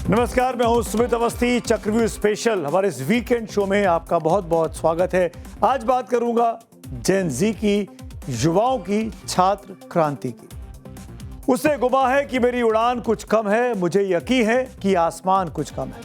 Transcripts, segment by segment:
नमस्कार, मैं हूं सुमित अवस्थी। चक्रव्यूह स्पेशल हमारे इस वीकेंड शो में आपका बहुत बहुत स्वागत है। आज बात करूंगा जेन ज़ी की, युवाओं की छात्र क्रांति की। उसे गुमा है कि मेरी उड़ान कुछ कम है, मुझे यकीन है कि आसमान कुछ कम है।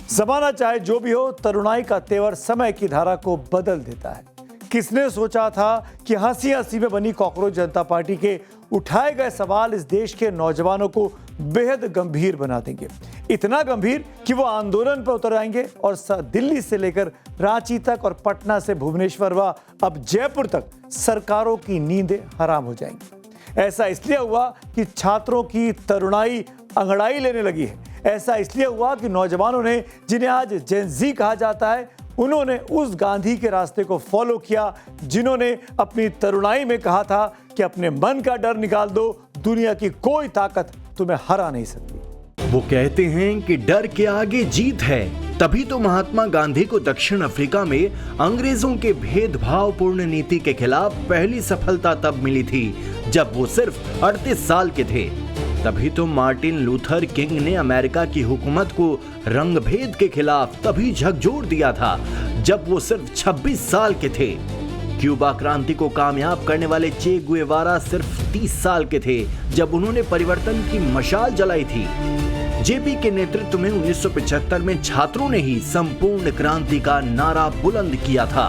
जमाना चाहे जो भी हो, तरुणाई का तेवर समय की धारा को बदल देता है। किसने सोचा था कि हंसी हंसी में बनी कॉकरोच जनता पार्टी के उठाए गए सवाल इस देश के नौजवानों को बेहद गंभीर बना देंगे। इतना गंभीर कि वो आंदोलन पर उतर आएंगे और दिल्ली से लेकर रांची तक और पटना से भुवनेश्वर व अब जयपुर तक सरकारों की नींदें हराम हो जाएंगी। ऐसा इसलिए हुआ कि छात्रों की तरुणाई अंगड़ाई लेने लगी है। ऐसा इसलिए हुआ कि नौजवानों ने, जिन्हें आज जेन ज़ी कहा जाता है, उन्होंने उस गांधी के रास्ते को फॉलो किया जिन्होंने अपनी तरुणाई में कहा था कि अपने मन का डर निकाल दो, दुनिया की कोई ताकत तुम्हें हरा नहीं सकती। वो कहते हैं कि डर के आगे जीत है। तभी तो महात्मा गांधी को दक्षिण अफ्रीका में अंग्रेजों के भेदभावपूर्ण नीति के खिलाफ पहली सफलता तब मिली थी जब वो सिर्फ 38 साल के थे। तभी तो मार्टिन लूथर किंग ने अमेरिका की हुकूमत को रंगभेद के खिलाफ तभी झकझोर दिया था जब वो सिर्फ 26 साल के थे। क्यूबा क्रांति को कामयाब करने वाले चे गुएवारा सिर्फ 30 साल के थे जब उन्होंने परिवर्तन की मशाल जलाई थी। जेपी के नेतृत्व में 1975 में छात्रों ने ही संपूर्ण क्रांति का नारा बुलंद किया था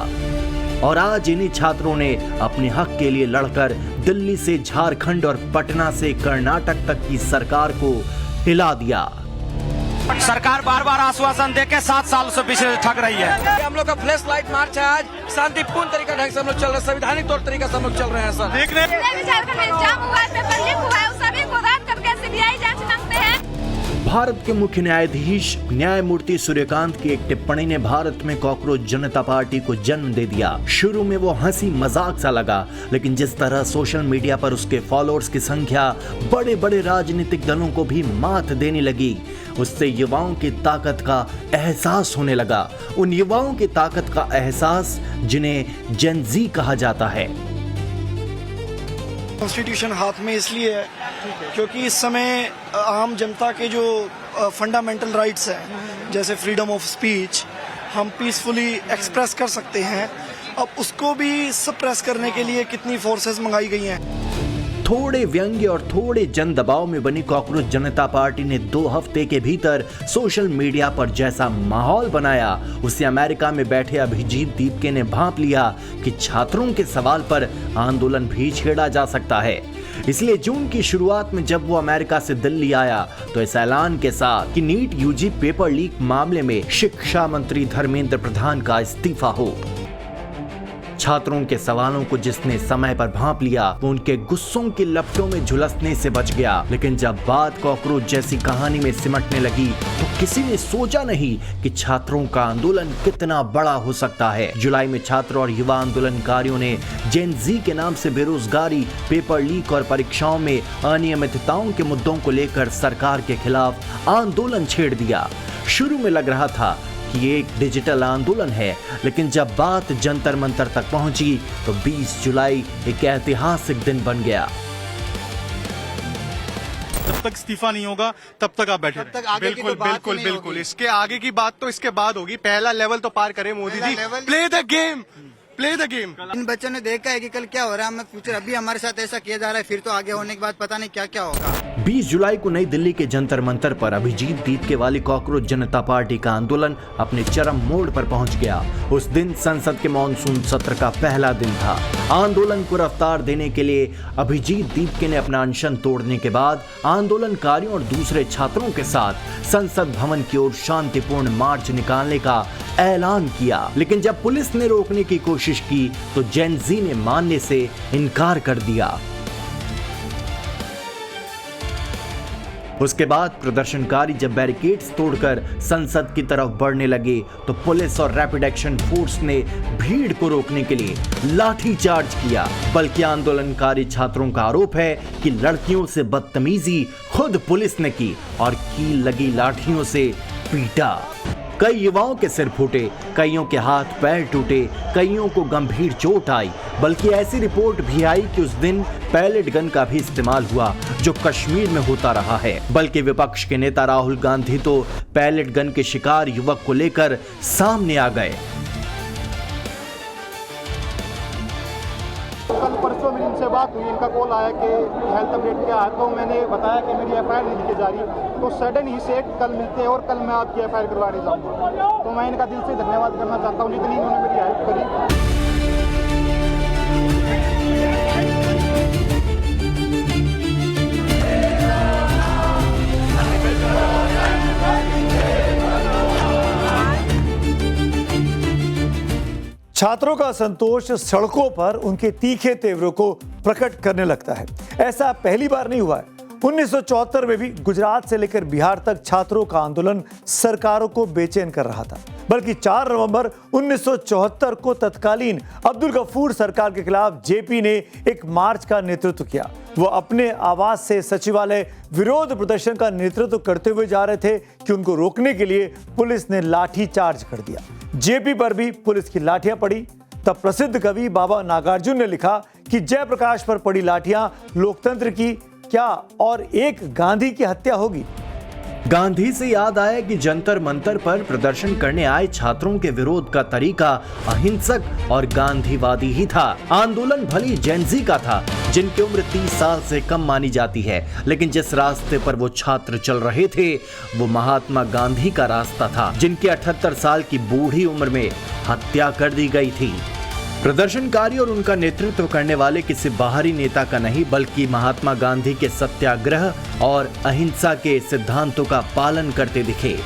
और आज इन्हीं छात्रों ने अपने हक के लिए लड़कर दिल्ली से झारखंड और पटना से कर्नाटक तक की सरकार को हिला दिया। सरकार बार बार आश्वासन देके 7 साल से पीछे ठग रही है। हम लोग का फ्लैश लाइट मार्च है, आज शांतिपूर्ण तरीका ढंग से हम लोग चल रहे हैं, संवैधानिक तौर तरीका से हम लोग चल रहे हैं। सर देख रहे हैं झारखंड में जाम हुआ है, पेपर लीक हुआ है, उस सभी को रद्द करके सीबीआई जांच मांगते हैं। भारत के मुख्य न्यायाधीश न्यायमूर्ति सूर्यकांत की एक टिप्पणी ने भारत में कॉकरोच जनता पार्टी को जन्म दे दिया। शुरू में वो हंसी मजाक सा लगा, लेकिन जिस तरह सोशल मीडिया पर उसके फॉलोअर्स की संख्या बड़े बड़े राजनीतिक दलों को भी मात देने लगी, उससे युवाओं की ताकत का एहसास होने लगा। उन युवाओं की ताकत का एहसास जिन्हें जेन ज़ी कहा जाता है। कॉन्स्टिट्यूशन हाथ में इसलिए है क्योंकि इस समय आम जनता के जो फंडामेंटल राइट्स हैं, जैसे फ्रीडम ऑफ स्पीच, हम पीसफुली एक्सप्रेस कर सकते हैं। अब उसको भी सप्रेस करने के लिए कितनी फोर्सेस मंगाई गई हैं। थोड़े व्यंग्य और थोड़े जन दबाव में बनी कॉकरोच जनता पार्टी ने 2 हफ्ते के भीतर सोशल मीडिया पर जैसा माहौल बनाया, उसे अमेरिका में बैठे अभिजीत दीपके ने भांप लिया कि छात्रों के सवाल पर आंदोलन भी छेड़ा जा सकता है। इसलिए जून की शुरुआत में जब वो अमेरिका से दिल्ली आया तो इस ऐलान के साथ कि नीट यूजी पेपर लीक मामले में शिक्षा मंत्री धर्मेंद्र प्रधान का इस्तीफा हो। छात्रों के सवालों को जिसने समय पर भांप लिया वो उनके गुस्सों की लपटों में झुलसने से बच गया। लेकिन जब बात कॉकरोच जैसी कहानी में सिमटने लगी तो किसी ने सोचा नहीं कि छात्रों का आंदोलन कितना बड़ा हो सकता है। जुलाई में छात्र और युवा आंदोलनकारियों ने जेन ज़ी के नाम से बेरोजगारी, पेपर लीक और परीक्षाओं में अनियमितताओं के मुद्दों को लेकर सरकार के खिलाफ आंदोलन छेड़ दिया। शुरू में लग रहा था कि ये एक डिजिटल आंदोलन है, लेकिन जब बात जंतर मंतर तक पहुंची तो 20 जुलाई एक ऐतिहासिक दिन बन गया। जब तक इस्तीफा नहीं होगा तब तक आप बैठे रहे। बिल्कुल बिल्कुल बिल्कुल, इसके आगे की बात तो इसके बाद होगी। पहला लेवल तो पार करें Modi ji. Play the game, play the game. इन बच्चों ने देखा है कि कल क्या हो रहा है, हमें फ्यूचर अभी हमारे साथ ऐसा किया जा रहा है, फिर तो आगे होने के बाद पता नहीं क्या क्या होगा। 20 जुलाई को नई दिल्ली के जंतर मंतर पर अभिजीत दीपके वाली कॉकरोच जनता पार्टी का आंदोलन अपने चरम मोड़ पर पहुंच गया। उस दिन संसद के मॉनसून सत्र का पहला दिन था। आंदोलन को रफ्तार देने के लिए अभिजीत दीपके ने अपना अनशन तोड़ने के बाद आंदोलनकारियों और दूसरे छात्रों के साथ संसद भवन की ओर शांतिपूर्ण मार्च निकालने का ऐलान किया। लेकिन जब पुलिस ने रोकने की कोशिश की तो जेन ज़ी ने मानने से इनकार कर दिया। उसके बाद प्रदर्शनकारी जब बैरिकेड्स तोड़कर संसद की तरफ बढ़ने लगे तो पुलिस और रैपिड एक्शन फोर्स ने भीड़ को रोकने के लिए लाठीचार्ज किया। बल्कि आंदोलनकारी छात्रों का आरोप है कि लड़कियों से बदतमीजी खुद पुलिस ने की और कील लगी लाठियों से पीटा। कई युवाओं के सिर फूटे, कईयों के हाथ पैर टूटे, कईयों को गंभीर चोट आई। बल्कि ऐसी रिपोर्ट भी आई कि उस दिन पैलेट गन का भी इस्तेमाल हुआ, जो कश्मीर में होता रहा है। बल्कि विपक्ष के नेता राहुल गांधी तो पैलेट गन के शिकार युवक को लेकर सामने आ गए। कल परसों मेरी इनसे बात हुई, इनका कॉल आया कि हेल्थ अपडेट क्या है, तो मैंने बताया कि मेरी एफआईआर नहीं की जा रही, तो सडन ही से कल मिलते हैं और कल मैं आपकी एफआईआर करवाने जाऊँगा। तो मैं इनका दिल से धन्यवाद करना चाहता हूँ जितनी इन्होंने मेरी हेल्प करी। छात्रों का संतोष सड़कों पर उनके तीखे तेवरों को प्रकट करने लगता है। ऐसा पहली बार नहीं हुआ है। 1974 में भी गुजरात से लेकर बिहार तक छात्रों का आंदोलन सरकारों को बेचैन कर रहा था। बल्कि 4 नवंबर 1974 को तत्कालीन अब्दुल गफूर सरकार के खिलाफ जेपी ने एक मार्च का नेतृत्व किया। वो अपने आवास से सचिवालय विरोध प्रदर्शन का नेतृत्व करते हुए जा रहे थे कि उनको रोकने के लिए पुलिस ने लाठी चार्ज कर दिया। जेपी पर भी पुलिस की लाठियां पड़ी। तब प्रसिद्ध कवि बाबा नागार्जुन ने लिखा कि जयप्रकाश पर पड़ी लाठियां लोकतंत्र की क्या और एक गांधी की हत्या होगी। गांधी से याद आया कि जंतर मंतर पर प्रदर्शन करने आए छात्रों के विरोध का तरीका अहिंसक और गांधीवादी ही था। आंदोलन भली जेनजी का था, जिनकी उम्र 30 साल से कम मानी जाती है, लेकिन जिस रास्ते पर वो छात्र चल रहे थे वो महात्मा गांधी का रास्ता था, जिनकी 78 साल की बूढ़ी उम्र में हत्या कर दी गई थी। प्रदर्शनकारी और उनका नेतृत्व करने वाले किसी बाहरी नेता का नहीं, बल्कि महात्मा गांधी के सत्याग्रह और अहिंसा के सिद्धांतों का पालन करते दिखे।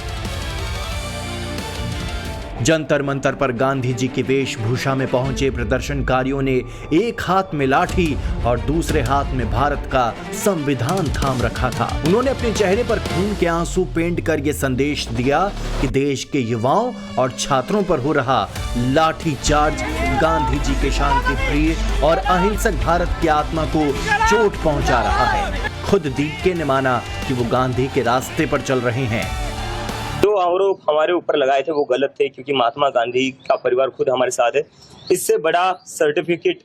जंतर मंतर पर गांधी जी की वेशभूषा में पहुंचे प्रदर्शनकारियों ने एक हाथ में लाठी और दूसरे हाथ में भारत का संविधान थाम रखा था। उन्होंने अपने चेहरे पर खून के आंसू पेंट कर यह संदेश दिया कि देश के युवाओं और छात्रों पर हो रहा लाठी चार्ज गांधी जी के शांति प्रिय और अहिंसक भारत की आत्मा को चोट पहुंचा रहा है। खुद दीपके ने माना कि वो गांधी के रास्ते पर चल रहे हैं। जो आरोप हमारे ऊपर लगाए थे वो गलत थे, क्योंकि महात्मा गांधी का परिवार खुद हमारे साथ है। इससे बड़ा सर्टिफिकेट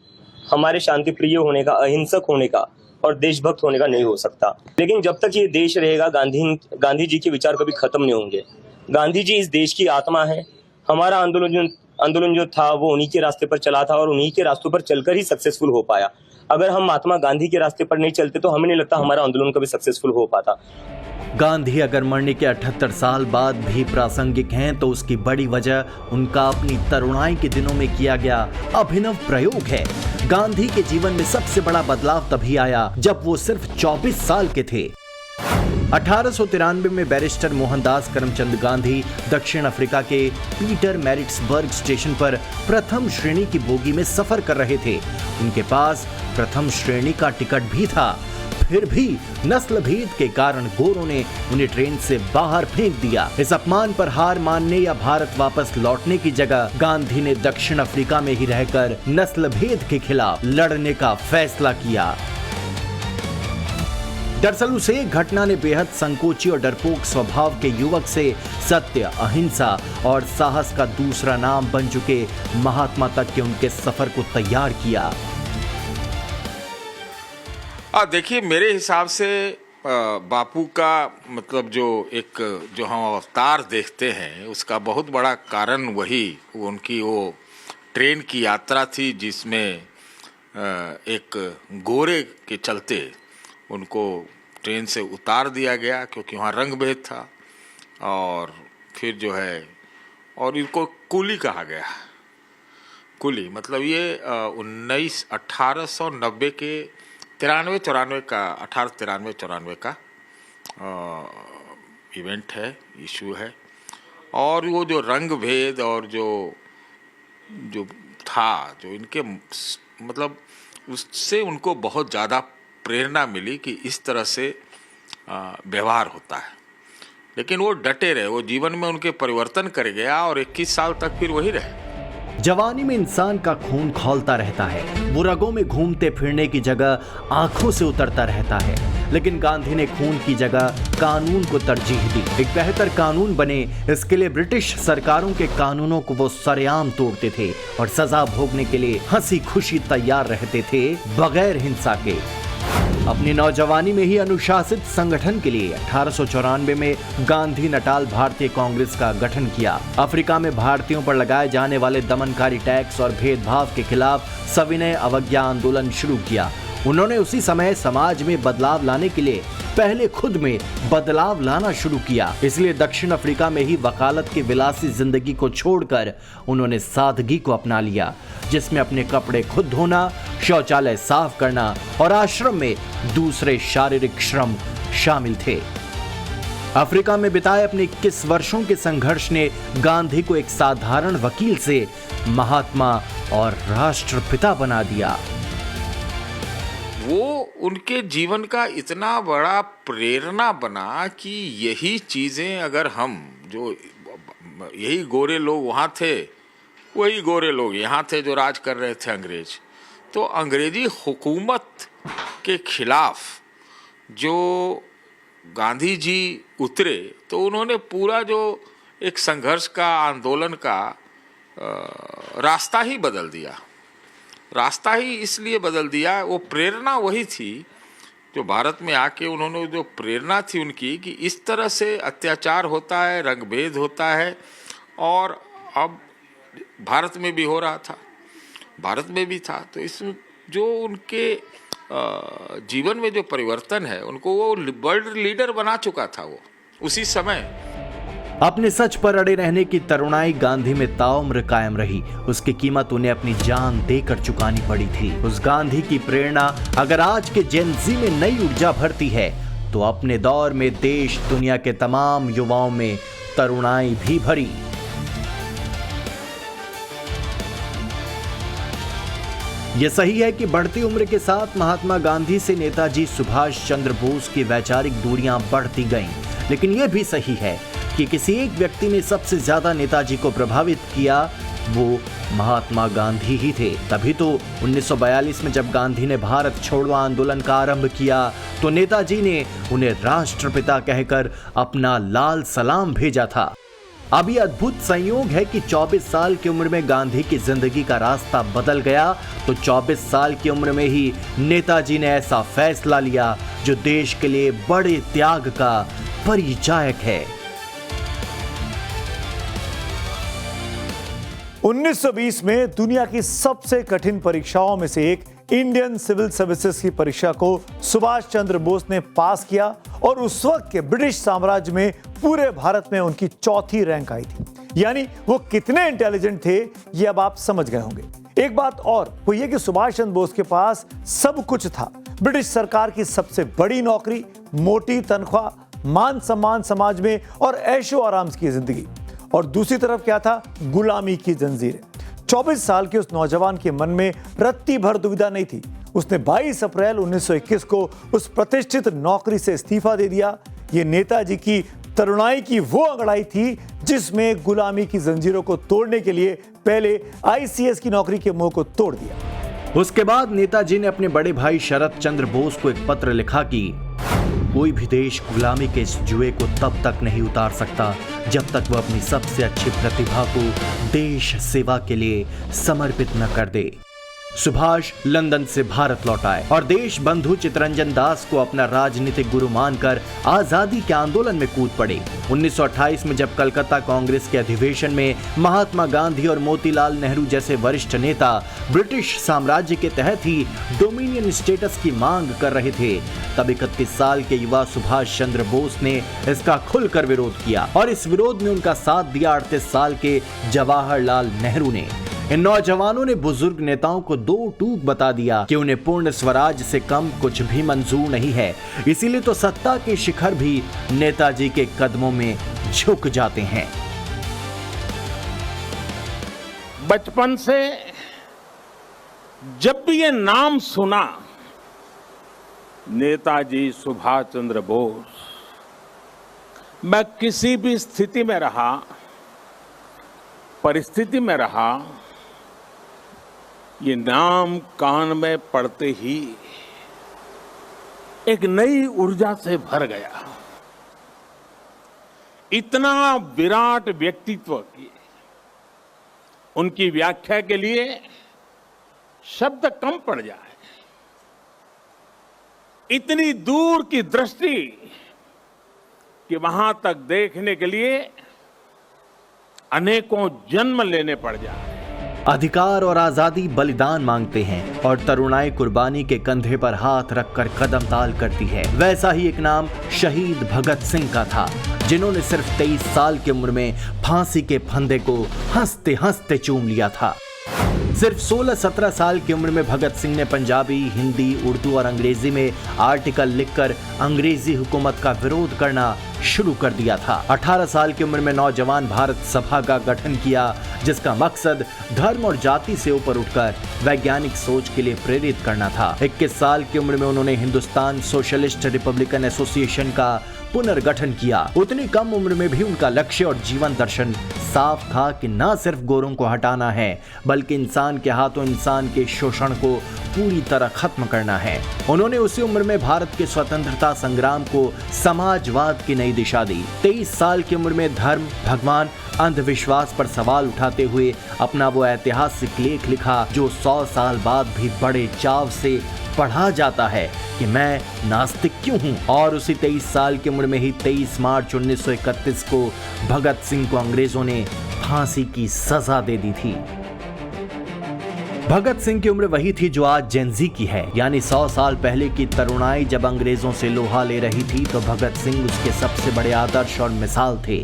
हमारे शांति प्रिय होने का, अहिंसक होने का और देशभक्त होने का नहीं हो सकता। लेकिन जब तक ये देश रहेगा, गांधी जी के विचार कभी खत्म नहीं होंगे। गांधी जी इस देश की आत्मा है। हमारा आंदोलन जो था वो उन्हीं के रास्ते पर चला था और उन्हीं के रास्तों पर चलकर ही सक्सेसफुल हो पाया। अगर हम महात्मा गांधी के रास्ते पर नहीं चलते तो हमें नहीं लगता हमारा आंदोलन कभी सक्सेसफुल हो पाता। गांधी अगर मरने के 78 साल बाद भी प्रासंगिक हैं तो उसकी बड़ी वजह उनका अपनी तरुणाई के दिनों में किया गया अभिनव प्रयोग है। गांधी के जीवन में सबसे बड़ा बदलाव तभी आया जब वो सिर्फ 24 साल के थे। 1893 में बैरिस्टर मोहनदास करमचंद गांधी दक्षिण अफ्रीका के पीटर मैरिट्सबर्ग स्टेशन पर प्रथम श्रेणी की बोगी में सफर कर रहे थे। उनके पास प्रथम श्रेणी का टिकट भी था। फिर भी नस्ल भेद के कारण गोरों ने उन्हें ट्रेन से बाहर फेंक दिया। इस अपमान पर हार मानने या भारत वापस लौटने की जगह गांधी ने दक्षिण अफ्रीका में ही रहकर नस्ल भेद के खिलाफ लड़ने का फैसला किया। दरअसल उस एक घटना ने बेहद संकोची और डरपोक स्वभाव के युवक से सत्य, अहिंसा और साहस का दूसरा नाम बन चुके महात्मा तक के उनके सफर को तैयार किया। देखिए, मेरे हिसाब से बापू का मतलब जो हम अवतार देखते हैं उसका बहुत बड़ा कारण वही उनकी वो ट्रेन की यात्रा थी, जिसमें एक गोरे के चलते उनको ट्रेन से उतार दिया गया क्योंकि वहाँ रंग भेद था। और फिर जो है और इनको कुली कहा गया। कुली मतलब ये 1890 के 93-94 का 1893-94 का इवेंट है, इशू है। और वो जो रंग भेद और जो था, जो इनके मतलब उससे उनको बहुत ज़्यादा प्रेरणा मिली कि इस तरह से व्यवहार होता है। लेकिन वो डटे रहे, वो जीवन में उनके परिवर्तन कर गया और 21 साल तक फिर वही रहे। जवानी में इंसान का खून खौलता रहता है, वो रगों में घूमते फिरने की जगह आंखों से उतरता रहता है। लेकिन गांधी ने खून की जगह कानून को तरजीह दी। एक बेहतर कानून बने, इसके लिए ब्रिटिश सरकारों के कानूनों को वो सरेआम तोड़ते थे और सजा भोगने के लिए हंसी खुशी तैयार रहते थे, बगैर हिंसा के। अपनी नौजवानी में ही अनुशासित संगठन के लिए 1894 में गांधी नटाल भारतीय कांग्रेस का गठन किया। अफ्रीका में भारतीयों पर लगाए जाने वाले दमनकारी टैक्स और भेदभाव के खिलाफ सविनय अवज्ञा आंदोलन शुरू किया। उन्होंने उसी समय समाज में बदलाव लाने के लिए पहले खुद में बदलाव लाना शुरू किया। इसलिए दक्षिण अफ्रीका में ही वकालत की विलासी जिंदगी को छोड़कर उन्होंने सादगी को अपना लिया, जिसमें अपने कपड़े खुद धोना, शौचालय साफ करना और आश्रम में दूसरे शारीरिक श्रम शामिल थे। अफ्रीका में बिताए अपने 21 वर्षों के संघर्ष ने गांधी को एक साधारण वकील से महात्मा और राष्ट्रपिता बना दिया। वो उनके जीवन का इतना बड़ा प्रेरणा बना कि यही चीज़ें अगर हम जो यही गोरे लोग वहाँ थे, वही गोरे लोग यहाँ थे जो राज कर रहे थे अंग्रेज, तो अंग्रेजी हुकूमत के खिलाफ जो गांधी जी उतरे तो उन्होंने पूरा जो एक संघर्ष का आंदोलन का रास्ता ही बदल दिया। रास्ता ही इसलिए बदल दिया, वो प्रेरणा वही थी जो भारत में आके उन्होंने जो प्रेरणा थी उनकी कि इस तरह से अत्याचार होता है, रंगभेद होता है, और अब भारत में भी हो रहा था, भारत में भी था। तो इस जो उनके जीवन में जो परिवर्तन है, उनको वो वर्ल्ड लीडर बना चुका था वो उसी समय। अपने सच पर अड़े रहने की तरुणाई गांधी में ताउम्र कायम रही। उसकी कीमत उन्हें अपनी जान देकर चुकानी पड़ी थी। उस गांधी की प्रेरणा अगर आज के जेन ज़ी में नई ऊर्जा भरती है, तो अपने दौर में देश दुनिया के तमाम युवाओं में तरुणाई भी भरी। यह सही है कि बढ़ती उम्र के साथ महात्मा गांधी से नेताजी सुभाष चंद्र बोस की वैचारिक दूरियां बढ़ती गईं, लेकिन यह भी सही है कि किसी एक व्यक्ति ने सबसे ज्यादा नेताजी को प्रभावित किया, वो महात्मा गांधी ही थे। तभी तो 1942 में जब गांधी ने भारत छोड़ो आंदोलन का आरंभ किया, तो नेताजी ने उन्हें राष्ट्रपिता कहकर अपना लाल सलाम भेजा था। अब ये अद्भुत संयोग है कि 24 साल की उम्र में गांधी की जिंदगी का रास्ता बदल गया, तो 24 साल की उम्र में ही नेताजी ने ऐसा फैसला लिया जो देश के लिए बड़े त्याग का परिचायक है। 1920 में दुनिया की सबसे कठिन परीक्षाओं में से एक इंडियन सिविल सर्विसेज की परीक्षा को सुभाष चंद्र बोस ने पास किया और उस वक्त के ब्रिटिश साम्राज्य में पूरे भारत में उनकी चौथी रैंक आई थी। यानी वो कितने इंटेलिजेंट थे ये अब आप समझ गए होंगे। एक बात और वो ये कि सुभाष चंद्र बोस के पास सब कुछ था। ब्रिटिश सरकार की सबसे बड़ी नौकरी, मोटी तनख्वाह, मान सम्मान समाज में और ऐशो आराम की जिंदगी, और दूसरी तरफ क्या था? गुलामी की जंजीरें। 24 साल के उस नौजवान के मन में रत्ती भर दुविधा नहीं थी। उसने 22 अप्रैल 1921 को उस प्रतिष्ठित नौकरी से इस्तीफा दे दिया। ये नेताजी की तरुणाई की वो अंगड़ाई थी जिसमें गुलामी की जंजीरों को तोड़ने के लिए पहले आईसीएस की नौकरी के मोह को तोड़ दिया। उसके बाद नेताजी ने अपने बड़े भाई शरद चंद्र बोस को एक पत्र लिखा कि कोई भी देश गुलामी के इस जुए को तब तक नहीं उतार सकता जब तक वह अपनी सबसे अच्छी प्रतिभा को देश सेवा के लिए समर्पित न कर दे। सुभाष लंदन से भारत लौट आए और देश बंधु चित्तरंजन दास को अपना राजनीतिक गुरु मानकर आजादी के आंदोलन में कूद पड़े। 1928 में जब कलकत्ता कांग्रेस के अधिवेशन में महात्मा गांधी और मोतीलाल नेहरू जैसे वरिष्ठ नेता ब्रिटिश साम्राज्य के तहत ही डोमिनियन स्टेटस की मांग कर रहे थे, तब 31 साल के युवा सुभाष चंद्र बोस ने इसका खुलकर विरोध किया और इस विरोध में उनका साथ दिया 38 साल के जवाहरलाल नेहरू ने। इन नौजवानों ने बुजुर्ग नेताओं को दो टूक बता दिया कि उन्हें पूर्ण स्वराज से कम कुछ भी मंजूर नहीं है। इसीलिए तो सत्ता के शिखर भी नेताजी के कदमों में झुक जाते हैं। बचपन से जब भी ये नाम सुना, नेताजी सुभाष चंद्र बोस, मैं किसी भी स्थिति में रहा, परिस्थिति में रहा, ये नाम कान में पड़ते ही एक नई ऊर्जा से भर गया। इतना विराट व्यक्तित्व की उनकी व्याख्या के लिए शब्द कम पड़ जाए। इतनी दूर की दृष्टि कि वहां तक देखने के लिए अनेकों जन्म लेने पड़ जाए। अधिकार और आजादी बलिदान मांगते हैं और तरुणाई कुर्बानी के कंधे पर हाथ रखकर कदम ताल करती है। वैसा ही एक नाम शहीद भगत सिंह का था, जिन्होंने सिर्फ 23 साल की उम्र में फांसी के फंदे को हंसते हंसते चूम लिया था। सिर्फ 16-17 साल की उम्र में भगत सिंह ने पंजाबी, हिंदी, उर्दू और अंग्रेजी में आर्टिकल लिखकर अंग्रेजी हुकूमत का विरोध करना शुरू कर दिया था। 18 साल की उम्र में नौजवान भारत सभा का गठन किया, जिसका मकसद धर्म और जाति से ऊपर उठकर वैज्ञानिक सोच के लिए प्रेरित करना था। 21 साल की उम्र में उन्होंने हिंदुस्तान सोशलिस्ट रिपब्लिकन एसोसिएशन का पुनर्गठन किया। उतनी कम उम्र में भी उनका लक्ष्य और जीवन दर्शन साफ था कि न सिर्फ गोरों को हटाना है, बल्कि इंसान के हाथों इंसान के शोषण को पूरी तरह खत्म करना है। उन्होंने उसी उम्र में भारत के स्वतंत्रता संग्राम को समाजवाद की नई दिशा दी। 23 साल की उम्र में धर्म, भगवान, अंधविश्वास पर सवाल उठाते हुए अपना वो ऐतिहासिक लेख लिखा, जो 100 साल बाद भी बड़े चाव से पढ़ा जाता है कि मैं नास्तिक क्यों हूं। और उसी 23 साल की उम्र में ही 23 मार्च 1931 को भगत सिंह को अंग्रेजों ने फांसी की सजा दे दी थी। भगत सिंह की उम्र वही थी जो आज जेन-ज़ी की है, यानी 100 साल पहले की तरुणाई जब अंग्रेजों से लोहा ले रही थी तो भगत सिंह उसके सबसे बड़े आदर्श और मिसाल थे।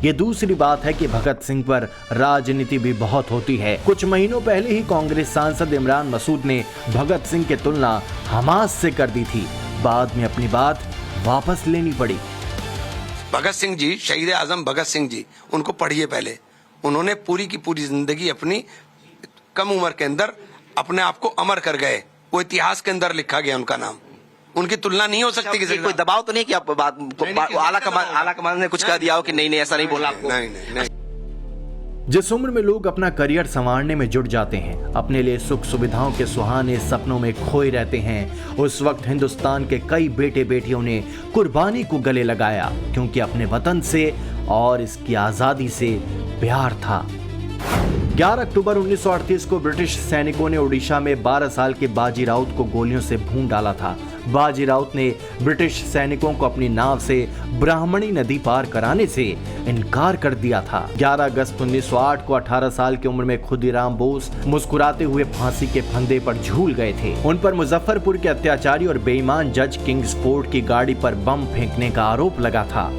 ये दूसरी बात है कि भगत सिंह पर राजनीति भी बहुत होती है। कुछ महीनों पहले ही कांग्रेस सांसद इमरान मसूद ने भगत सिंह की तुलना हमास से कर दी थी। बाद में अपनी बात वापस लेनी पड़ी। भगत सिंह जी, शहीद आजम भगत सिंह जी, उनको पढ़िए पहले। उन्होंने पूरी की पूरी जिंदगी अपनी कम उम्र के अंदर अपने आप को अमर कर गए। वो इतिहास के अंदर लिखा गया उनका नाम। उनकी तुलना नहीं हो सकती किसी। कोई दबाव तो नहीं कि आप बात आला कमान ने कुछ कह दिया हो कि नहीं ऐसा नहीं बोला आपको? नहीं। जिस उम्र में लोग अपना करियर संवारने में जुट जाते हैं, अपने लिए सुख सुविधाओं के सुहाने सपनों में खोए रहते हैं, उस वक्त हिंदुस्तान के कई बेटे बेटियों ने कुर्बानी को गले लगाया, क्योंकि अपने वतन से और इसकी आजादी से प्यार था। 11 अक्टूबर 1938 को ब्रिटिश सैनिकों ने ओडिशा में 12 साल के बाजी राउत को गोलियों से भून डाला था। बाजी राउत ने ब्रिटिश सैनिकों को अपनी नाव से ब्राह्मणी नदी पार कराने से इनकार कर दिया था। 11 अगस्त 1908 को 18 साल की उम्र में खुदीराम बोस मुस्कुराते हुए फांसी के फंदे पर झूल गए थे। उन पर मुजफ्फरपुर के अत्याचारी और बेईमान जज किंग्सफोर्ड की गाड़ी पर बम फेंकने का आरोप लगा था।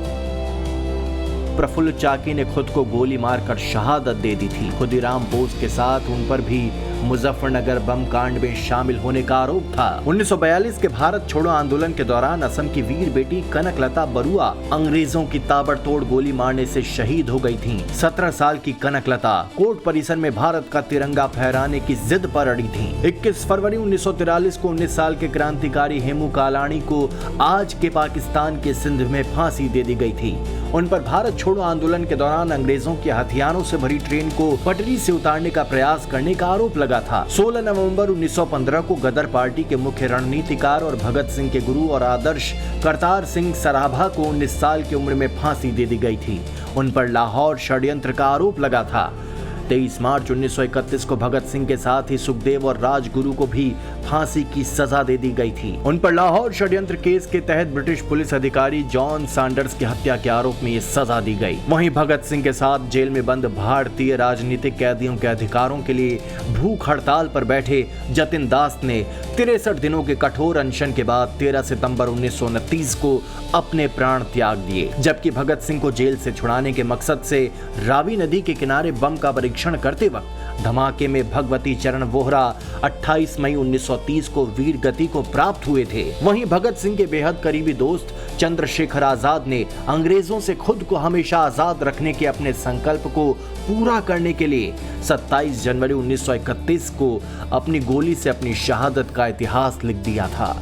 प्रफुल्ल चाकी ने खुद को गोली मारकर शहादत दे दी थी। खुदीराम बोस के साथ उन पर भी मुजफ्फरनगर बम कांड में शामिल होने का आरोप था। 1942 के भारत छोड़ो आंदोलन के दौरान असम की वीर बेटी कनकलता बरुआ अंग्रेजों की ताबड़तोड़ गोली मारने से शहीद हो गई थीं। 17 साल की कनकलता कोर्ट परिसर में भारत का तिरंगा फहराने की जिद पर अड़ी थीं। 21 फरवरी 1943 को 19 साल के क्रांतिकारी हेमू कालाणी को आज के पाकिस्तान के सिंध में फांसी दे दी गई थी। उन पर भारत छोड़ो आंदोलन के दौरान अंग्रेजों के हथियारों से भरी ट्रेन को पटरी से उतारने का प्रयास करने का आरोप लगा था। 16 नवंबर 1915 को गदर पार्टी के मुख्य रणनीतिकार और भगत सिंह के गुरु और आदर्श करतार सिंह सराभा को 19 साल की उम्र में फांसी दे दी गई थी। उन पर लाहौर षड्यंत्र का आरोप लगा था। 23 मार्च 1931 को भगत सिंह के साथ ही सुखदेव और राजगुरु को भी फांसी की सजा दे दी गई थी। उन पर लाहौर षड्यंत्र केस के तहत ब्रिटिश पुलिस अधिकारी जॉन सैंडर्स की हत्या के आरोप में ये सजा दी गई। वहीं भगत सिंह के साथ जेल में बंद भारतीय राजनीतिक कैदियों के अधिकारों के लिए भूख हड़ताल पर बैठे जतिन दास ने 63 दिनों के कठोर अनशन के बाद 13 सितंबर 1929 को अपने प्राण त्याग दिए। जबकि भगत सिंह को जेल से छुड़ाने के मकसद से रावी नदी के किनारे बम का परीक्षण करते वक्त धमाके में भगवती चरण वोहरा 28 मई 1930 को वीर गति को प्राप्त हुए थे। वहीं भगत सिंह के बेहद करीबी दोस्त चंद्रशेखर आजाद ने अंग्रेजों से खुद को हमेशा आजाद रखने के अपने संकल्प को पूरा करने के लिए 27 जनवरी 1931 को अपनी गोली से अपनी शहादत का इतिहास लिख दिया था।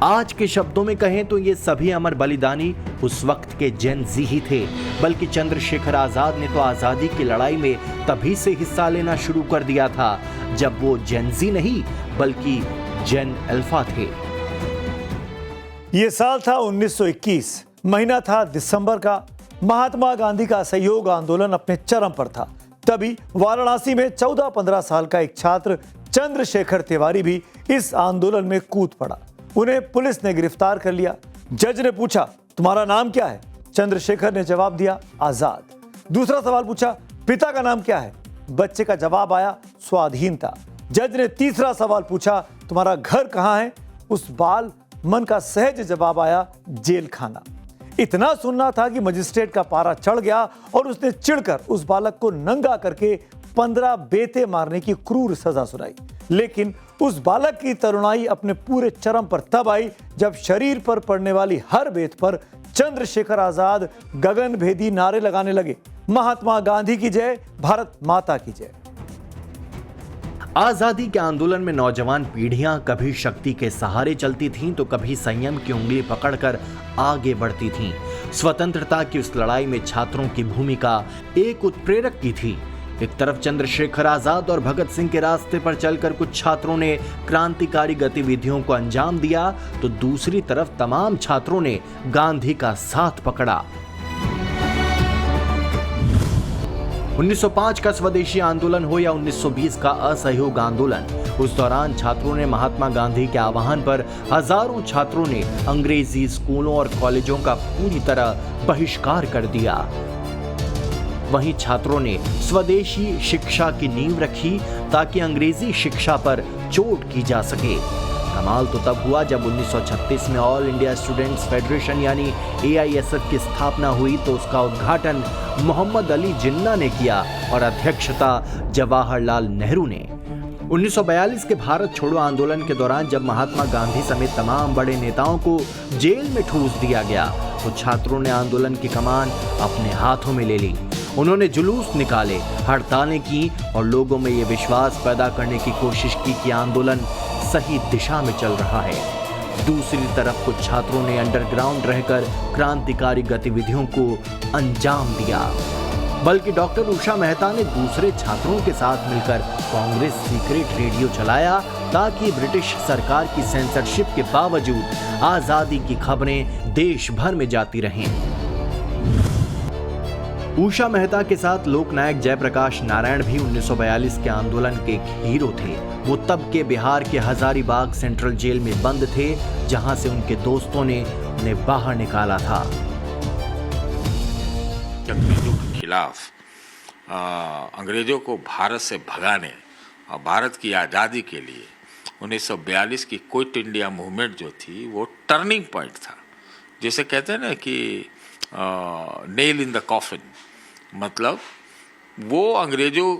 आज के शब्दों में कहें तो ये सभी अमर बलिदानी उस वक्त के जेन-ज़ी ही थे। बल्कि चंद्रशेखर आजाद ने तो आजादी की लड़ाई में तभी से हिस्सा लेना शुरू कर दिया था जब वो जेन-ज़ी नहीं बल्कि जेन अल्फा थे। ये साल था 1921, महीना था दिसंबर का। महात्मा गांधी का असहयोग आंदोलन अपने चरम पर था। तभी वाराणसी में 14-15 साल का एक छात्र चंद्रशेखर तिवारी भी इस आंदोलन में कूद पड़ा। उन्हें पुलिस ने गिरफ्तार कर लिया। जज ने पूछा, तुम्हारा नाम क्या है? चंद्रशेखर ने जवाब दिया, आजाद। दूसरा सवाल पूछा, पिता का नाम क्या है? बच्चे का जवाब आया, स्वाधीनता। जज ने तीसरा सवाल पूछा, तुम्हारा घर कहां है? उस बाल मन का सहज जवाब आया, जेल खाना। इतना सुनना था कि मजिस्ट्रेट का पारा चढ़ गया और उसने चिढ़कर उस बालक को नंगा करके 15 बेते मारने की क्रूर सजा सुनाई। लेकिन उस बालक की तरुणाई अपने पूरे चरम पर तब आई जब शरीर पर पड़ने वाली हर बेत पर चंद्रशेखर आजाद गगन भेदी नारे लगाने लगे, महात्मा गांधी की जय, भारत माता की जय। आजादी के आंदोलन में नौजवान पीढ़ियां कभी शक्ति के सहारे चलती थीं तो कभी संयम की उंगली पकड़कर आगे बढ़ती थीं। स्वतंत्रता की उस लड़ाई में छात्रों की भूमिका एक उत्प्रेरक की थी। एक तरफ चंद्रशेखर आजाद और भगत सिंह के रास्ते पर चलकर कुछ छात्रों ने क्रांतिकारी गतिविधियों को अंजाम दिया, तो दूसरी तरफ तमाम छात्रों ने गांधी का साथ पकड़ा। 1905 का स्वदेशी आंदोलन हो या 1920 का असहयोग आंदोलन, उस दौरान छात्रों ने महात्मा गांधी के आह्वान पर हजारों छात्रों ने अंग्रेजी स्कूलों और कॉलेजों का पूरी तरह बहिष्कार कर दिया। वहीं छात्रों ने स्वदेशी शिक्षा की नींव रखी ताकि अंग्रेजी शिक्षा पर चोट की जा सके। कमाल तो तब हुआ जब 1936 में ऑल इंडिया स्टूडेंट्स फेडरेशन यानी AISF की स्थापना हुई, तो उसका उद्घाटन मोहम्मद अली जिन्ना ने किया और अध्यक्षता जवाहरलाल नेहरू ने। 1942 के भारत छोड़ो आंदोलन के दौरान जब महात्मा गांधी समेत तमाम बड़े नेताओं को जेल में ठूस दिया गया, तो छात्रों ने आंदोलन की कमान अपने हाथों में ले ली। उन्होंने जुलूस निकाले, हड़तालें की और लोगों में ये विश्वास पैदा करने की कोशिश की कि आंदोलन सही दिशा में चल रहा है। दूसरी तरफ कुछ छात्रों ने अंडरग्राउंड रहकर क्रांतिकारी गतिविधियों को अंजाम दिया। बल्कि डॉक्टर उषा मेहता ने दूसरे छात्रों के साथ मिलकर कांग्रेस सीक्रेट रेडियो चलाया ताकि ब्रिटिश सरकार की सेंसरशिप के बावजूद आजादी की खबरें देश भर में जाती रहें। उषा मेहता के साथ लोकनायक जयप्रकाश नारायण भी 1942 के आंदोलन के एक हीरो थे। वो तब के बिहार के हजारीबाग सेंट्रल जेल में बंद थे, जहां से उनके दोस्तों ने उन्हें बाहर निकाला था। अंग्रेजों के खिलाफ अंग्रेजों को भारत से भगाने और भारत की आज़ादी के लिए 1942 की क्विट इंडिया मूवमेंट जो थी वो टर्निंग पॉइंट था। जैसे कहते हैं ना कि नेल इन द कॉफिन, मतलब वो अंग्रेजों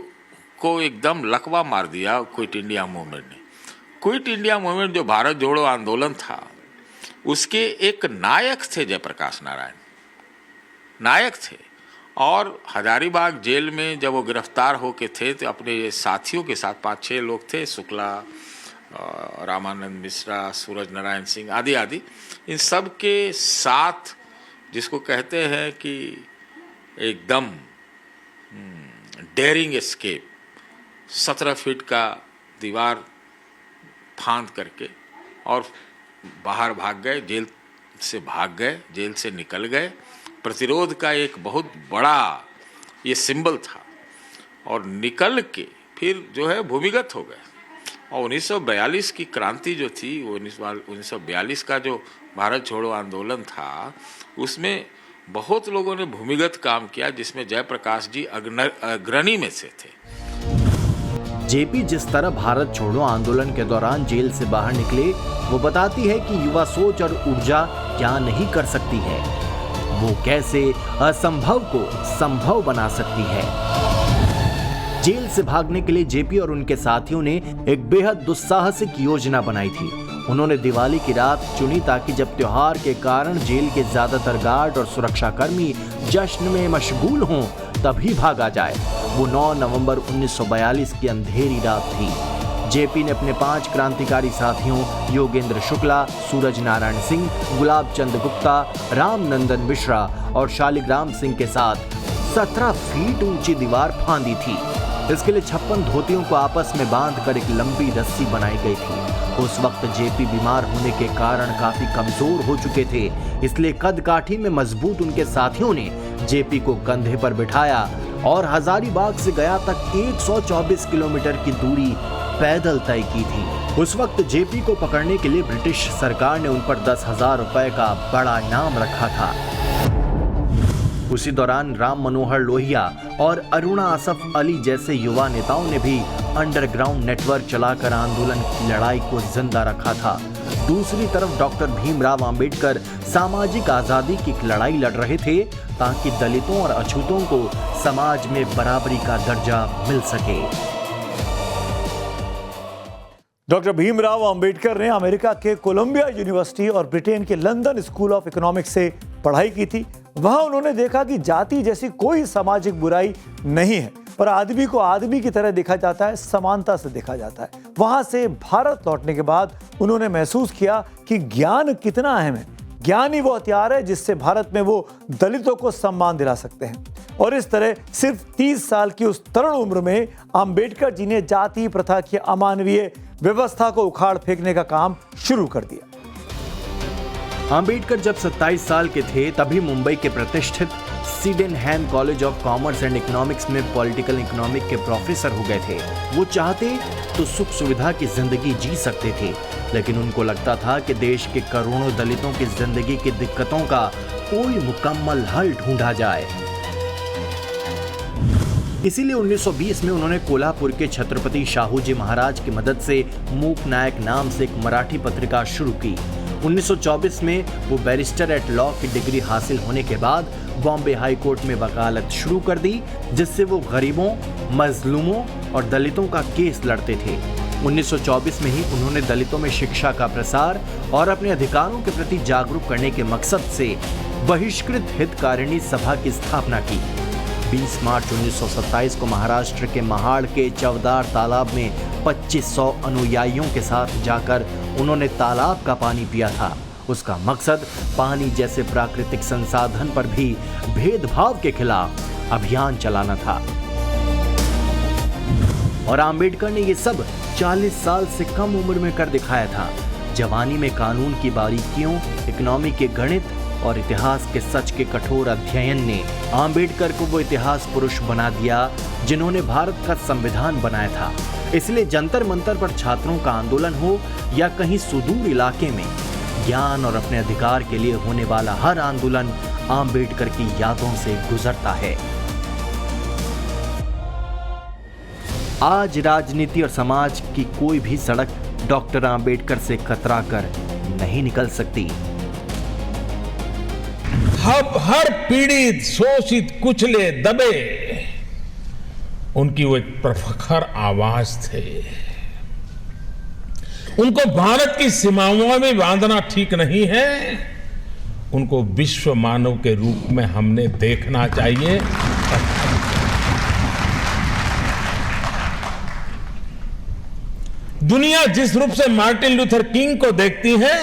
को एकदम लकवा मार दिया क्विट इंडिया मूवमेंट ने। क्विट इंडिया मूवमेंट जो भारत जोड़ो आंदोलन था, उसके एक नायक थे जयप्रकाश नारायण, नायक थे। और हजारीबाग जेल में जब वो गिरफ्तार होके थे तो अपने साथियों के साथ 5-6 लोग थे, शुक्ला, रामानंद मिश्रा, सूरज नारायण सिंह आदि आदि, इन सब के साथ जिसको कहते हैं कि एकदम डेयरिंग एस्केप, 17 फीट का दीवार फांद करके और बाहर भाग गए, जेल से भाग गए, जेल से निकल गए। प्रतिरोध का एक बहुत बड़ा ये सिंबल था और निकल के फिर जो है भूमिगत हो गए। और 1942 की क्रांति जो थी, वो 1942 का जो भारत छोड़ो आंदोलन था, उसमें बहुत लोगों ने भूमिगत काम किया, जिसमें जयप्रकाश जी अग्रणी में से थे। जेपी जिस तरह भारत छोड़ो आंदोलन के दौरान जेल से बाहर निकले, वो बताती है कि युवा सोच और ऊर्जा क्या नहीं कर सकती है, वो कैसे असंभव को संभव बना सकती है। जेल से भागने के लिए जेपी और उनके साथियों ने एक बेहद दुस्साहसिक योजना बनाई थी। उन्होंने दिवाली की रात चुनी ताकि जब त्योहार के कारण जेल के ज्यादातर गार्ड और सुरक्षाकर्मी जश्न में मशगूल हों, तभी भागा जाए। वो 9 नवंबर 1942 की अंधेरी रात थी। जेपी ने अपने 5 क्रांतिकारी साथियों योगेंद्र शुक्ला, सूरज नारायण सिंह, गुलाब चंद गुप्ता, रामनंदन मिश्रा और शालिग्राम सिंह के साथ 17 फीट ऊंची दीवार फांदी थी। इसके लिए 56 धोतियों को आपस में बांधकर एक लंबी रस्सी बनाई गई थी उस वक्त जेपी बीमार होने के कारण काफी कमजोर हो चुके थे, इसलिए कदकाठी में मजबूत उनके साथियों ने जेपी को कंधे पर बिठाया और हजारीबाग से गया तक 124 किलोमीटर की दूरी पैदल तय की थी। उस वक्त जेपी को पकड़ने के लिए ब्रिटिश सरकार ने उन पर 10,000 रुपए का बड़ा इनाम रखा था। उसी दौरान राम मनोहर लोहिया और अरुणा असफ अली जैसे युवा नेताओं ने भी अंडरग्राउंड नेटवर्क चलाकर आंदोलन की लड़ाई को जिंदा रखा था। दूसरी तरफ डॉक्टर भीमराव अंबेडकर सामाजिक आजादी की लड़ाई लड़ रहे थे ताकि दलितों और अछूतों को समाज में बराबरी का दर्जा मिल सके। डॉक्टर भीमराव अंबेडकर ने अमेरिका के कोलंबिया यूनिवर्सिटी और ब्रिटेन के लंदन स्कूल ऑफ इकोनॉमिक्स से पढ़ाई की थी। वहां उन्होंने देखा कि जाति जैसी कोई सामाजिक बुराई नहीं है, पर आदमी को आदमी की तरह देखा जाता है, समानता से देखा जाता है। वहां से भारत लौटने के बाद उन्होंने महसूस किया कि ज्ञान कितना अहम है। ज्ञान ही वो हथियार है जिससे भारत में वो दलितों को सम्मान दिला सकते हैं। और इस तरह सिर्फ 30 साल की उस तरुण उम्र में अंबेडकर जी ने जाति प्रथा की अमानवीय व्यवस्था को उखाड़ फेंकने का काम शुरू कर दिया। अंबेडकर जब 27 साल के थे तभी मुंबई के प्रतिष्ठित Sydenham college of commerce and economics में पॉलिटिकल इकोनॉमिक के प्रोफेसर हो गए थे। वो चाहते तो सुख सुविधा की जिंदगी जी सकते थे, लेकिन उनको लगता था कि देश के करोड़ों दलितों की जिंदगी की दिक्कतों का कोई मुकम्मल हल ढूंढा जाए। इसीलिए 1920 में उन्होंने कोल्हापुर के छत्रपति शाहूजी महाराज की मदद से मूक नायक नाम से एक मराठी पत्रिका शुरू की। 1924 में वो बैरिस्टर एट लॉ की डिग्री हासिल होने के बाद बॉम्बे हाई कोर्ट में वकालत शुरू कर दी, जिससे वो गरीबों, मजलूमों और दलितों का केस लड़ते थे। 1924 में ही उन्होंने दलितों में शिक्षा का प्रसार और अपने अधिकारों के प्रति जागरूक करने के मकसद से बहिष्कृत हितकारिणी सभा की स्थापना की। 20 मार्च 1927 को महाराष्ट्र के महाड़ के चवदार तालाब में 2500 अनुयायियों के साथ जाकर उन्होंने तालाब का पानी पिया था। उसका मकसद पानी जैसे प्राकृतिक संसाधन पर भी भेदभाव के खिलाफ अभियान चलाना था। और अंबेडकर ने ये सब 40 साल से कम उम्र में कर दिखाया था। जवानी में कानून की बारीकियों, इकोनॉमी के गणित और इतिहास के सच के कठोर अध्ययन ने अंबेडकर को वो इतिहास पुरुष बना दिया जिन्होंने भारत का संविधान बनाया था। इसलिए जंतर मंतर पर छात्रों का आंदोलन हो या कहीं सुदूर इलाके में, ज्ञान और अपने अधिकार के लिए होने वाला हर आंदोलन अंबेडकर की यादों से गुजरता है। आज राजनीति और समाज की कोई भी सड़क डॉक्टर अंबेडकर से कतरा कर नहीं निकल सकती। हर पीड़ित, शोषित, कुचले, दबे उनकी वो एक प्रखर आवाज थे। उनको भारत की सीमाओं में बांधना ठीक नहीं है, उनको विश्व मानव के रूप में हमने देखना चाहिए। दुनिया जिस रूप से मार्टिन लूथर किंग को देखती है,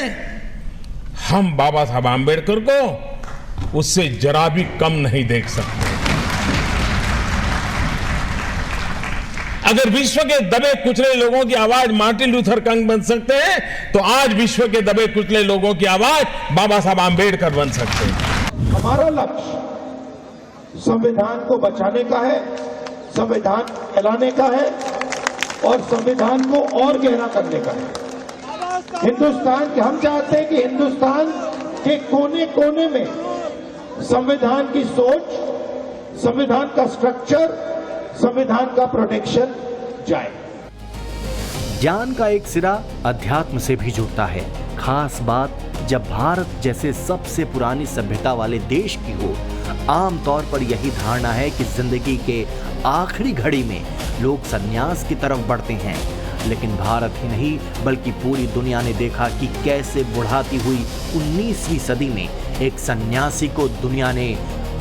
हम बाबा साहब आम्बेडकर को उससे जरा भी कम नहीं देख सकते। अगर विश्व के दबे कुचले लोगों की आवाज मार्टिन लूथर किंग बन सकते हैं, तो आज विश्व के दबे कुचले लोगों की आवाज बाबा साहब आम्बेडकर बन सकते हैं। हमारा लक्ष्य संविधान को बचाने का है, संविधान फैलाने का है और संविधान को और गहरा करने का है। हिंदुस्तान के हम चाहते हैं कि हिंदुस्तान के कोने कोने में संविधान की सोच, संविधान का स्ट्रक्चर, संविधान का प्रोटेक्शन जाए। ज्ञान का एक सिरा अध्यात्म से भी जुड़ता है। खास बात जब भारत जैसे सबसे पुरानी सभ्यता वाले देश की हो। आमतौर पर यही धारणा है कि जिंदगी के आखिरी घड़ी में लोग संन्यास की तरफ बढ़ते हैं, लेकिन भारत ही नहीं बल्कि पूरी दुनिया ने देखा कि कैसे बुढ़ाती हुई 19वीं सदी में एक सन्यासी को दुनिया ने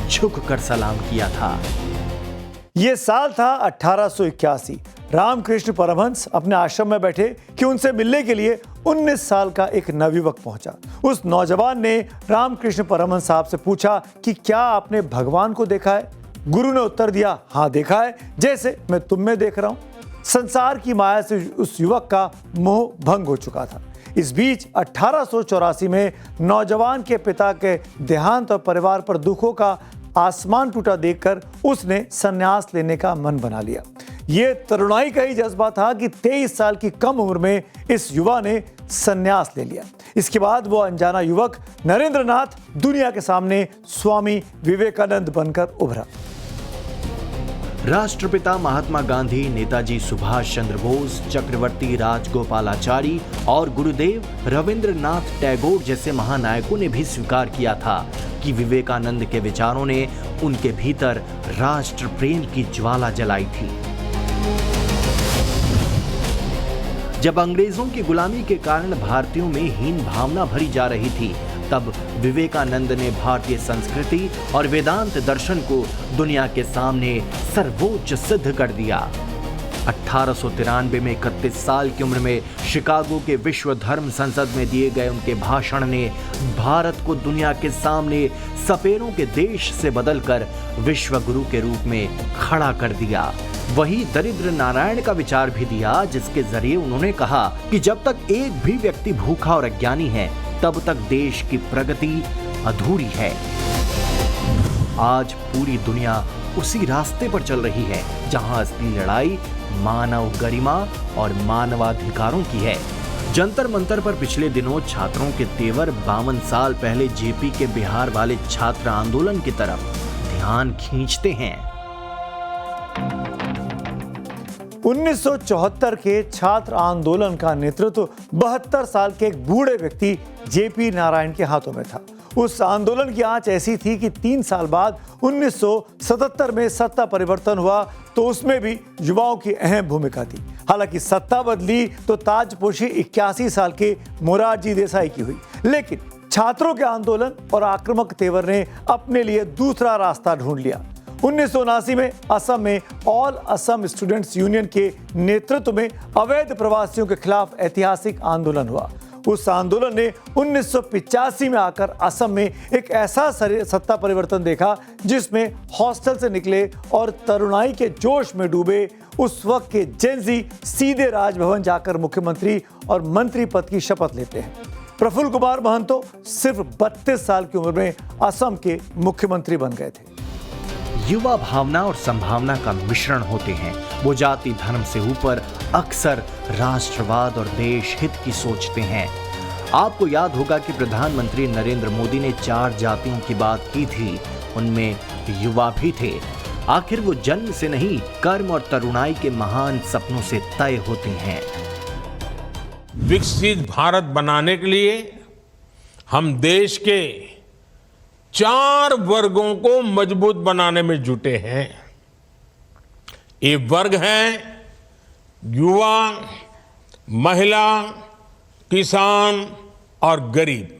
झुककर सलाम किया था। ये साल था 1881। रामकृष्ण परमहंस अपने आश्रम में बैठे कि उनसे मिलने के लिए 19 साल का एक नवयुवक पहुंचा। उस नौजवान ने रामकृष्ण परमहंस साहब से पूछा कि क्या आपने भगवान को देखा है? गुरु ने उत्तर दिया, हाँ देखा है, जैसे मैं तुम में देख रहा हूं। संसार की माया से उस युवक का मोह भंग हो चुका था। इस बीच 1884 में नौजवान के पिता के देहांत और परिवार पर दुखों का आसमान टूटा देखकर उसने संन्यास लेने का मन बना लिया। ये तरुणाई का ही जज्बा था कि 23 साल की कम उम्र में इस युवा ने संन्यास ले लिया। इसके बाद वो अनजाना युवक नरेंद्र नाथ दुनिया के सामने स्वामी विवेकानंद बनकर उभरा। राष्ट्रपिता महात्मा गांधी, नेताजी सुभाष चंद्र बोस, चक्रवर्ती राजगोपालाचारी और गुरुदेव रविंद्रनाथ टैगोर जैसे महानायकों ने भी स्वीकार किया था कि विवेकानंद के विचारों ने उनके भीतर राष्ट्र प्रेम की ज्वाला जलाई थी। जब अंग्रेजों की गुलामी के कारण भारतीयों में हीन भावना भरी जा रही थी, तब विवेकानंद ने भारतीय संस्कृति और वेदांत दर्शन को दुनिया के सामने सर्वोच्च सिद्ध कर दिया। 1893 में 31 साल की उम्र में शिकागो के विश्व धर्म संसद में दिए गए उनके भाषण ने भारत को दुनिया के सामने सपेरों के देश से बदलकर विश्व गुरु के रूप में खड़ा कर दिया। वही दरिद्र नारायण का विचार भी दिया, जिसके जरिए उन्होंने कहा कि जब तक एक भी व्यक्ति भूखा और अज्ञानी है, तब तक देश की प्रगति अधूरी है। आज पूरी दुनिया उसी रास्ते पर चल रही है जहां असली लड़ाई मानव गरिमा और मानवाधिकारों की है। जंतर मंतर पर पिछले दिनों छात्रों के तेवर 52 साल पहले जेपी के बिहार वाले छात्र आंदोलन की तरफ ध्यान खींचते हैं। 1974 के छात्र आंदोलन का नेतृत्व 72 साल के एक बूढ़े व्यक्ति जेपी नारायण के हाथों में था। उस आंदोलन की आंच ऐसी थी कि 3 साल बाद 1977 में सत्ता परिवर्तन हुआ तो उसमें भी युवाओं की अहम भूमिका थी। हालांकि सत्ता बदली तो ताजपोशी 81 साल के मोरारजी देसाई की हुई, लेकिन छात्रों के आंदोलन और आक्रामक तेवर ने अपने लिए दूसरा रास्ता ढूंढ लिया। 1979 में असम में ऑल असम स्टूडेंट्स यूनियन के नेतृत्व में अवैध प्रवासियों के खिलाफ ऐतिहासिक आंदोलन हुआ। उस आंदोलन ने 1985 में आकर असम में एक ऐसा सत्ता परिवर्तन देखा जिसमें हॉस्टल से निकले और तरुणाई के जोश में डूबे उस वक्त के जेनजी सीधे राजभवन जाकर मुख्यमंत्री और मंत्री पद की शपथ लेते हैं। प्रफुल्ल कुमार महंतो सिर्फ 32 साल की उम्र में असम के मुख्यमंत्री बन गए थे। युवा भावना और संभावना का मिश्रण होते हैं। वो जाति धर्म से ऊपर अक्सर राष्ट्रवाद और देश हित की सोचते हैं। आपको याद होगा कि प्रधानमंत्री नरेंद्र मोदी ने 4 जातियों की बात की थी, उनमें युवा भी थे। आखिर वो जन्म से नहीं, कर्म और तरुणाई के महान सपनों से तय होते हैं। विकसित भारत बनाने के लिए हम देश के 4 वर्गों को मजबूत बनाने में जुटे हैं। ये वर्ग हैं युवा, महिला, किसान और गरीब।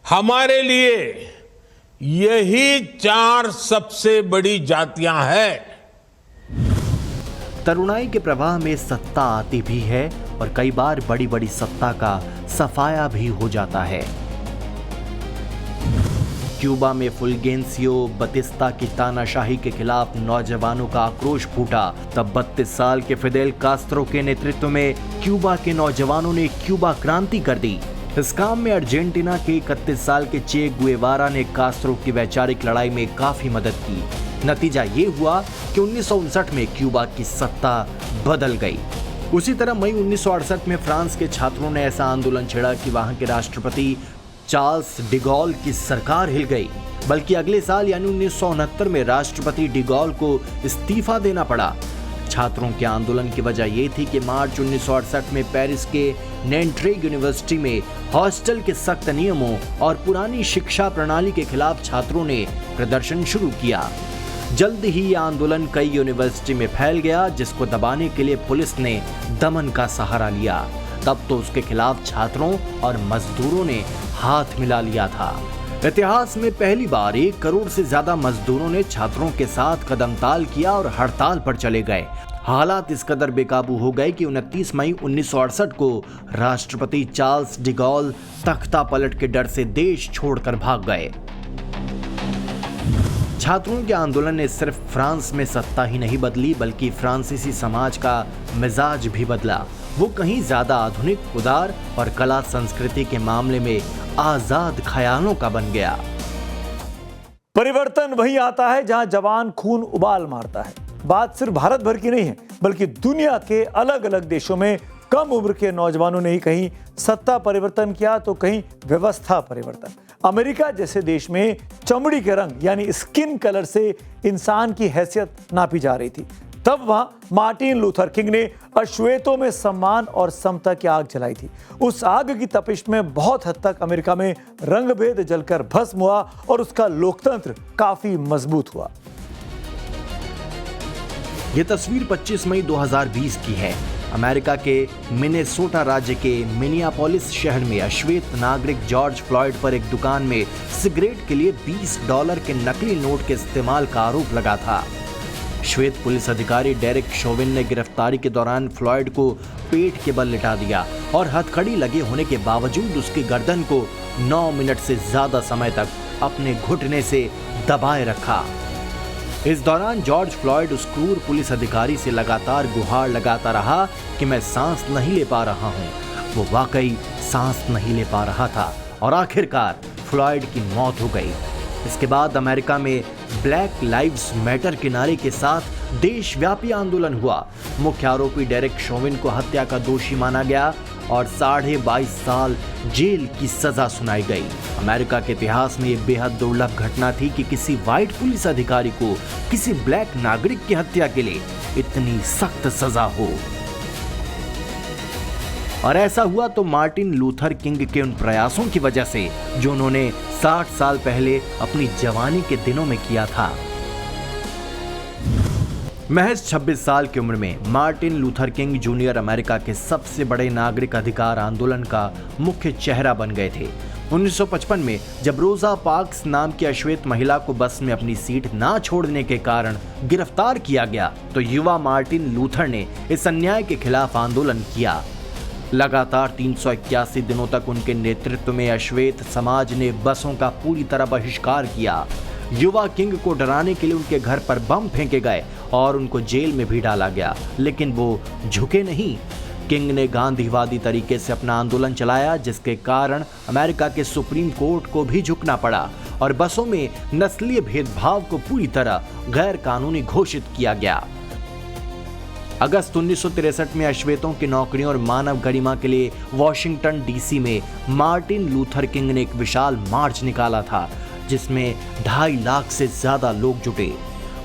हमारे लिए यही 4 सबसे बड़ी जातियां हैं। तरुणाई के प्रवाह में सत्ता आती भी है और कई बार बड़ी बड़ी सत्ता का सफाया भी हो जाता है। क्यूबा में फुल्गेंसियो बतिस्ता की तानाशाही के खिलाफ नौजवानों का आक्रोश फूटा। तब 32 साल के फिदेल कास्त्रो के नेतृत्व में क्यूबा के नौजवानों ने क्यूबा क्रांति कर दी। इस काम में अर्जेंटीना के 31 साल के चे गुएवारा ने कास्त्रो की वैचारिक लड़ाई में काफी मदद की। नतीजा ये हुआ कि 1959 में क्यूबा की सत्ता बदल गई। उसी तरह मई 1968 में फ्रांस के छात्रों ने ऐसा आंदोलन छेड़ा कि वहां के राष्ट्रपति चार्ल्स डिगॉल की सरकार हिल गई। बल्कि अगले साल यानी 1969 में राष्ट्रपति डिगॉल को इस्तीफा देना पड़ा। छात्रों के आंदोलन की वजह यह थी कि मार्च 1968 में पेरिस के नैंट्रेग यूनिवर्सिटी में हॉस्टल के सख्त नियमों और पुरानी शिक्षा प्रणाली के खिलाफ छात्रों ने प्रदर्शन शुरू किया। जल्द ही यह आंदोलन कई यूनिवर्सिटी में फैल गया, जिसको दबाने के लिए पुलिस ने दमन का सहारा लिया। तब तो उसके खिलाफ छात्रों और मजदूरों ने हाथ मिला लिया था। इतिहास में पहली बार 1 करोड़ से ज्यादा मजदूरों ने छात्रों के साथ कदमताल किया और हड़ताल पर चले गए। हालात इस कदर बेकाबू हो गए कि 29 मई 1968 को राष्ट्रपति चार्ल्स डिगॉल तख्ता पलट के डर से देश छोड़कर भाग गए। छात्रों के आंदोलन ने सिर्फ फ्रांस में सत्ता ही नहीं बदली बल्कि फ्रांसीसी समाज का मिजाज भी बदला। वो कहीं ज्यादा आधुनिक, उदार और कला संस्कृति के मामले में आजाद ख्यालों का बन गया। परिवर्तन वही आता है जहां जवान खून उबाल मारता है। बात सिर्फ भारत भर की नहीं है बल्कि दुनिया के अलग अलग देशों में कम उम्र के नौजवानों ने ही कहीं सत्ता परिवर्तन किया तो कहीं व्यवस्था परिवर्तन। अमेरिका जैसे देश में चमड़ी के रंग यानी स्किन कलर से इंसान की हैसियत नापी जा रही थी। तब वहां मार्टिन लूथर किंग ने अश्वेतों में सम्मान और समता की आग जलाई थी। उस आग की तपिश में बहुत हद तक अमेरिका में रंगभेद जलकर भस्म हुआ और उसका लोकतंत्र काफी मजबूत हुआ। ये तस्वीर 25 मई 2020 की है। अमेरिका के मिनेसोटा राज्य के मिनियापोलिस शहर में अश्वेत नागरिक जॉर्ज फ्लॉयड पर एक दुकान में सिगरेट के लिए $20 के नकली नोट के इस्तेमाल का आरोप लगा था। श्वेत पुलिस अधिकारी डेरिक शोविन ने गिरफ्तारी के दौरान फ्लॉयड को पेट के बल लिटा दिया और हथकड़ी लगे होने के बावजूद उसकी गर्दन को 9 मिनट से ज्यादा समय तक अपने घुटने से दबाए रखा। इस दौरान जॉर्ज फ्लॉयड उस क्रूर पुलिस अधिकारी से लगातार गुहार लगाता रहा कि मैं सांस नहीं ले पा रहा हूं। वो वाकई सांस नहीं ले पा रहा था और आखिरकार फ्लॉयड की मौत हो गई। इसके बाद अमेरिका में ब्लैक लाइव्स मैटर के नारे के साथ देशव्यापी आंदोलन हुआ। मुख्य आरोपी डेरिक शोविन को हत्या का दोषी माना गया और 22.5 साल जेल की सजा सुनाई गई। अमेरिका के इतिहास में यह बेहद दुर्लभ घटना थी कि किसी व्हाइट पुलिस अधिकारी को किसी ब्लैक नागरिक की हत्या के लिए इतनी सख्त सजा हो। और ऐसा हुआ तो मार्टिन लूथर किंग के उन प्रयासों की वजह से जो उन्होंने 60 साल पहले अपनी जवानी के दिनों में किया था। महज 26 साल की उम्र में Martin Luther king junior America के सबसे बड़े नागरिक अधिकार आंदोलन का मुख्य चेहरा बन गए थे। 1955 में जब रोजा पार्क्स नाम की अश्वेत महिला को बस में अपनी सीट ना छोड़ने के कारण गिरफ्तार किया गया तो युवा मार्टिन लूथर ने इस अन्याय के खिलाफ आंदोलन किया। लगातार 381 दिनों तक उनके नेतृत्व में अश्वेत समाज ने बसों का पूरी तरह बहिष्कार किया। युवा किंग को डराने के लिए उनके घर पर बम फेंके गए और उनको जेल में भी डाला गया, लेकिन वो झुके नहीं। किंग ने गांधीवादी तरीके से अपना आंदोलन चलाया जिसके कारण अमेरिका के सुप्रीम कोर्ट को भी झुकना पड़ा और बसों में नस्लीय भेदभाव को पूरी तरह गैर कानूनी घोषित किया गया। अगस्त 1963 में अश्वेतों की नौकरियों और मानव गरिमा के लिए वॉशिंगटन डीसी में मार्टिन लूथर किंग ने एक विशाल मार्च निकाला था जिसमें 2.5 लाख से ज्यादा लोग जुटे।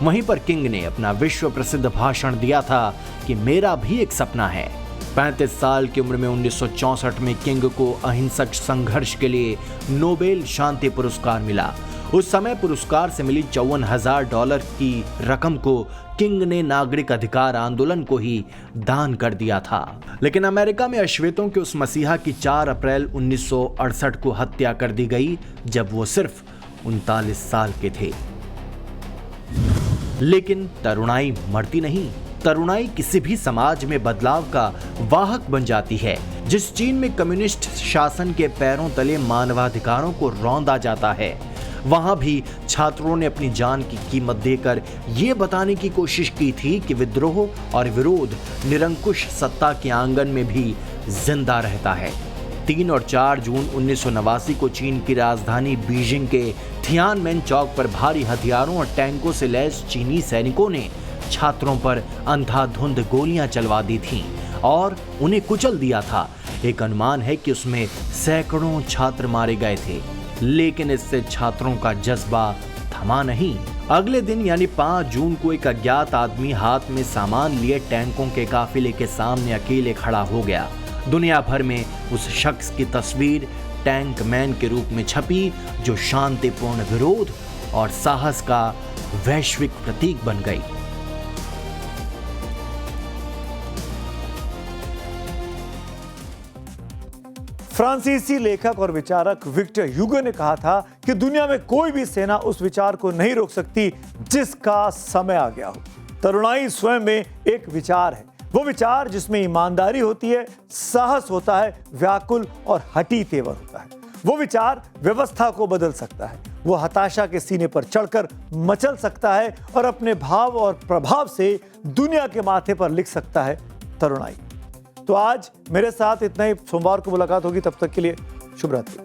वहीं पर किंग ने अपना विश्व प्रसिद्ध भाषण दिया था कि मेरा भी एक सपना है। 35 साल की उम्र में 1964 में किंग को अहिंसक संघर्ष के लिए नोबेल शांति पुरस्कार मिला। उस समय पुरस्कार से मिली $54,000 की रकम को किंग ने नागरिक अधिकार आंदोलन को ही दान कर दिया था। लेकिन अमेरिका में अश्वेतों के उस मसीहा की 4 अप्रैल 1968 को हत्या कर दी गई जब वो सिर्फ 39 साल के थे। लेकिन तरुणाई मरती नहीं। तरुणाई किसी भी समाज में बदलाव का वाहक बन जाती है। जिस चीन में कम्युनिस्ट शासन के पैरों तले मानवाधिकारों को रौंदा जाता है, वहां भी छात्रों ने अपनी जान की कीमत देकर यह बताने की कोशिश की थी कि विद्रोह और विरोध निरंकुश सत्ता के आंगन में भी जिंदा रहता है। 3 और 4 जून 1989 को चीन की राजधानी बीजिंग के थियानमेन चौक पर भारी हथियारों और टैंकों से लैस चीनी सैनिकों ने छात्रों पर अंधाधुंध गोलियां चलवा दी थीं और उन्हें कुचल दिया था। एक अनुमान है कि उसमें सैकड़ों छात्र मारे गए थे, लेकिन इससे छात्रों का जज्बा थमा नहीं। अगले दिन यानी 5 जून को एक अज्ञात आदमी हाथ में सामान लिए टैंकों के काफिले के सामने अकेले खड़ा हो गया। दुनिया भर में उस शख्स की तस्वीर टैंक मैन के रूप में छपी जो शांतिपूर्ण विरोध और साहस का वैश्विक प्रतीक बन गई। फ्रांसीसी लेखक और विचारक विक्टर ह्यूगो ने कहा था कि दुनिया में कोई भी सेना उस विचार को नहीं रोक सकती जिसका समय आ गया हो। तरुणाई स्वयं में एक विचार है, वो विचार जिसमें ईमानदारी होती है, साहस होता है, व्याकुल और हठी तेवर होता है। वो विचार व्यवस्था को बदल सकता है। वो हताशा के सीने पर चढ़कर मचल सकता है और अपने भाव और प्रभाव से दुनिया के माथे पर लिख सकता है तरुणाई। तो आज मेरे साथ इतना ही। सोमवार को मुलाकात होगी, तब तक के लिए शुभ रात्रि।